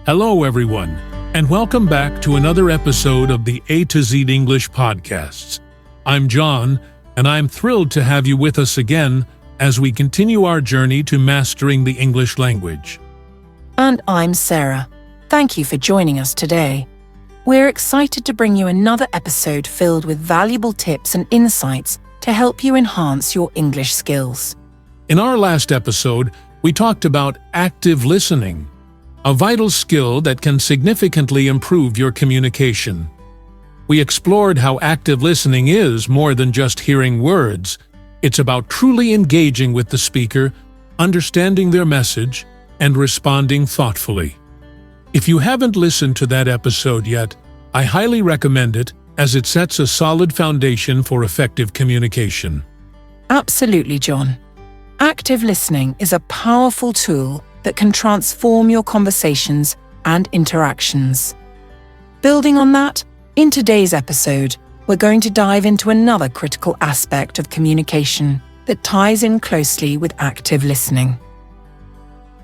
Hello, everyone, and welcome back to another episode of the A to Z English podcasts. I'm John, and I'm thrilled to have you with us again as we continue our journey to mastering the English language. And I'm Sarah. Thank you for joining us today. We're excited to bring you another episode filled with valuable tips and insights to help you enhance your English skills. In our last episode, we talked about active listening, a vital skill that can significantly improve your communication. We explored how active listening is more than just hearing words. It's about truly engaging with the speaker, understanding their message, and responding thoughtfully. If you haven't listened to that episode yet, I highly recommend it as it sets a solid foundation for effective communication. Absolutely, John. Active listening is a powerful tool that can transform your conversations and interactions. Building on that, in today's episode, we're going to dive into another critical aspect of communication that ties in closely with active listening.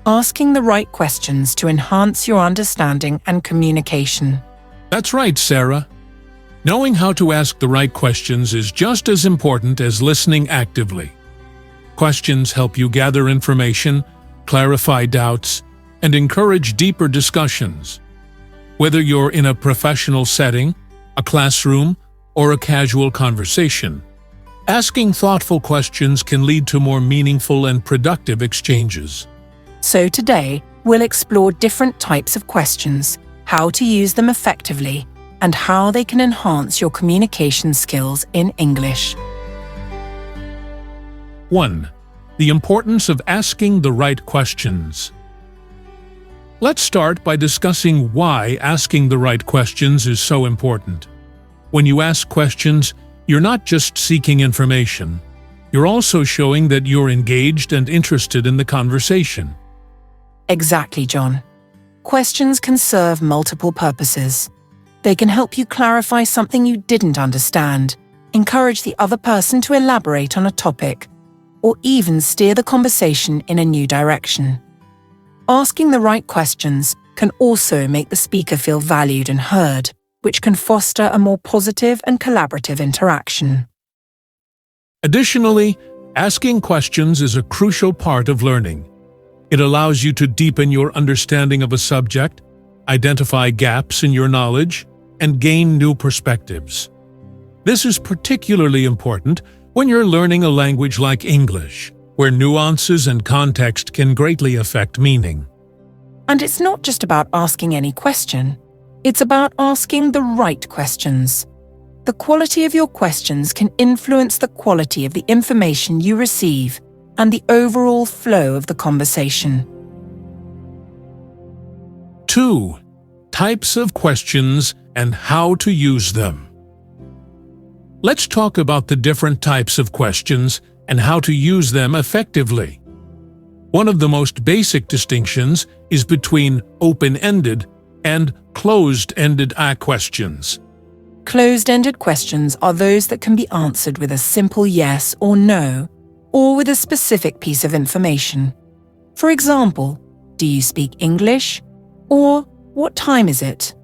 Asking the right questions to enhance your understanding and communication. That's right, Sarah. Knowing how to ask the right questions is just as important as listening actively. Questions help you gather information, clarify doubts, and encourage deeper discussions. Whether you're in a professional setting, a classroom, or a casual conversation, asking thoughtful questions can lead to more meaningful and productive exchanges. So today, we'll explore different types of questions, how to use them effectively, and how they can enhance your communication skills in English. 1. The importance of asking the right questions. Let's start by discussing why asking the right questions is so important. When you ask questions, you're not just seeking information. You're also showing that you're engaged and interested in the conversation. Exactly, John. Questions can serve multiple purposes. They can help you clarify something you didn't understand, encourage the other person to elaborate on a topic, or even steer the conversation in a new direction. Asking the right questions can also make the speaker feel valued and heard, which can foster a more positive and collaborative interaction. Additionally, asking questions is a crucial part of learning. It allows you to deepen your understanding of a subject, identify gaps in your knowledge, and gain new perspectives. This is particularly important when you're learning a language like English, where nuances and context can greatly affect meaning. And it's not just about asking any question, it's about asking the right questions. The quality of your questions can influence the quality of the information you receive and the overall flow of the conversation. 2. Types of questions and how to use them. Let's talk about the different types of questions and how to use them effectively. One of the most basic distinctions is between open-ended and closed-ended questions. Closed-ended questions are those that can be answered with a simple yes or no, or with a specific piece of information. For example, do you speak English? Or what time is it?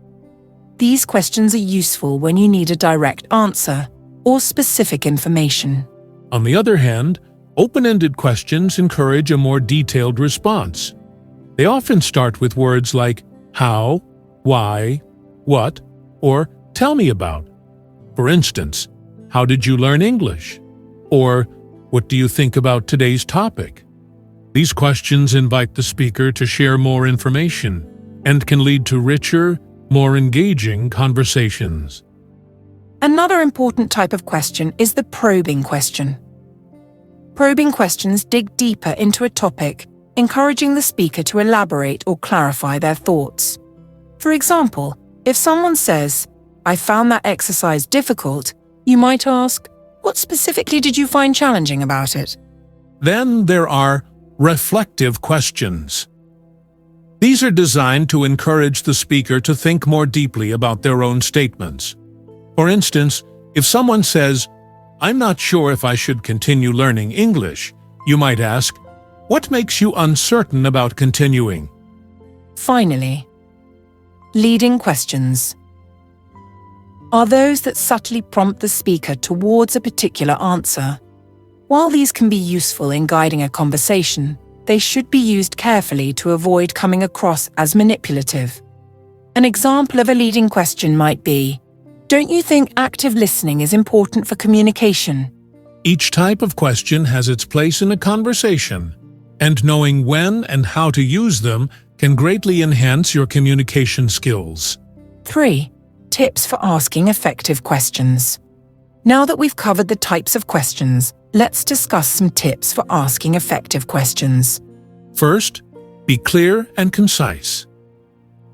These questions are useful when you need a direct answer or specific information. On the other hand, open-ended questions encourage a more detailed response. They often start with words like how, why, what, or tell me about. For instance, how did you learn English? Or what do you think about today's topic? These questions invite the speaker to share more information and can lead to richer, more engaging conversations. Another important type of question is the probing question. Probing questions dig deeper into a topic, encouraging the speaker to elaborate or clarify their thoughts. For example, if someone says, "I found that exercise difficult," you might ask, "What specifically did you find challenging about it?" Then there are reflective questions. These are designed to encourage the speaker to think more deeply about their own statements. For instance, if someone says, "I'm not sure if I should continue learning English," you might ask, "What makes you uncertain about continuing?" Finally, Leading questions are those that subtly prompt the speaker towards a particular answer. While these can be useful in guiding a conversation, they should be used carefully to avoid coming across as manipulative. An example of a leading question might be, "Don't you think active listening is important for communication?" Each type of question has its place in a conversation, and knowing when and how to use them can greatly enhance your communication skills. 3. Tips for asking effective questions. Now that we've covered the types of questions, let's discuss some tips for asking effective questions. First, be clear and concise.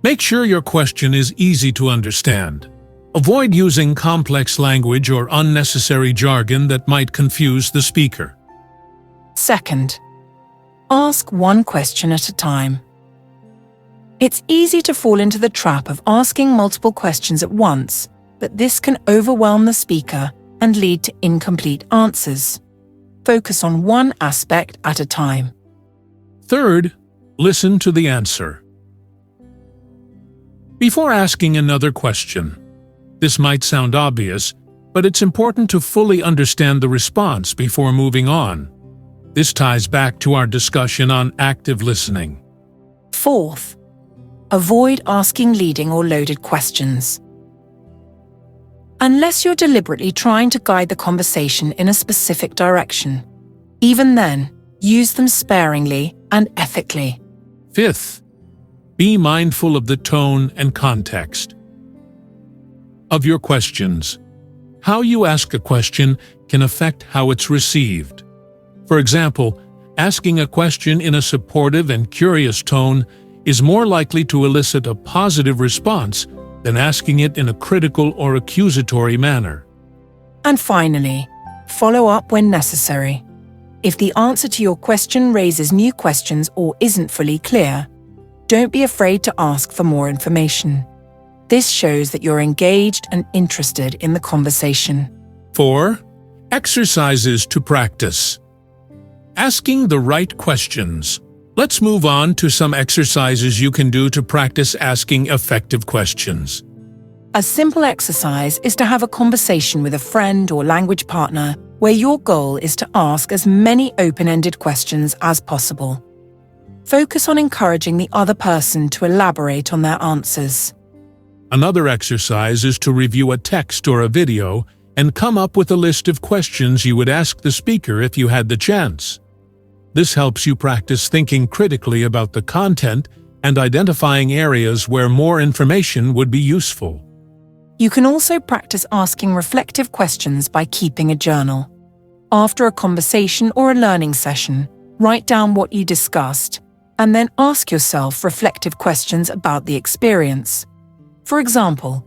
Make sure your question is easy to understand. Avoid using complex language or unnecessary jargon that might confuse the speaker. Second, ask one question at a time. It's easy to fall into the trap of asking multiple questions at once, but this can overwhelm the speaker and lead to incomplete answers. Focus on one aspect at a time. Third, listen to the answer. Before asking another question, this might sound obvious, but it's important to fully understand the response before moving on. This ties back to our discussion on active listening. Fourth, avoid asking leading or loaded questions. Unless you're deliberately trying to guide the conversation in a specific direction, even then, use them sparingly and ethically. Fifth, be mindful of the tone and context of your questions. How you ask a question can affect how it's received. For example, asking a question in a supportive and curious tone is more likely to elicit a positive response than asking it in a critical or accusatory manner. And finally, follow up when necessary. If the answer to your question raises new questions or isn't fully clear, don't be afraid to ask for more information. This shows that you're engaged and interested in the conversation. 4. Exercises to practice. Asking the right questions. Let's move on to some exercises you can do to practice asking effective questions. A simple exercise is to have a conversation with a friend or language partner where your goal is to ask as many open-ended questions as possible. Focus on encouraging the other person to elaborate on their answers. Another exercise is to review a text or a video and come up with a list of questions you would ask the speaker if you had the chance. This helps you practice thinking critically about the content and identifying areas where more information would be useful. You can also practice asking reflective questions by keeping a journal. After a conversation or a learning session, write down what you discussed, and then ask yourself reflective questions about the experience. For example,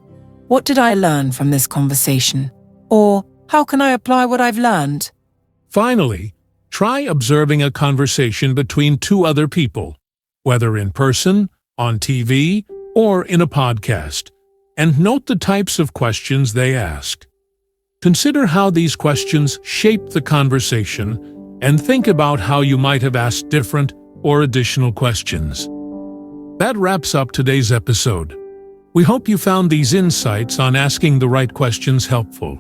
what did I learn from this conversation? Or how can I apply what I've learned? Finally, try observing a conversation between two other people, whether in person, on TV, or in a podcast, and note the types of questions they ask. Consider how these questions shape the conversation and think about how you might have asked different or additional questions. That wraps up today's episode. We hope you found these insights on asking the right questions helpful.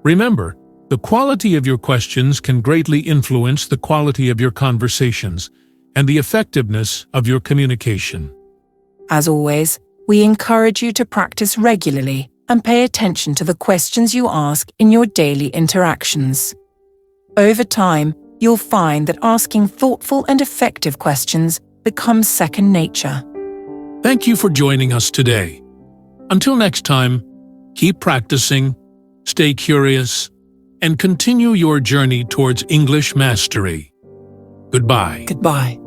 Remember, the quality of your questions can greatly influence the quality of your conversations and the effectiveness of your communication. As always, we encourage you to practice regularly and pay attention to the questions you ask in your daily interactions. Over time, you'll find that asking thoughtful and effective questions becomes second nature. Thank you for joining us today. Until next time, keep practicing, stay curious, and continue your journey towards English mastery. Goodbye. Goodbye.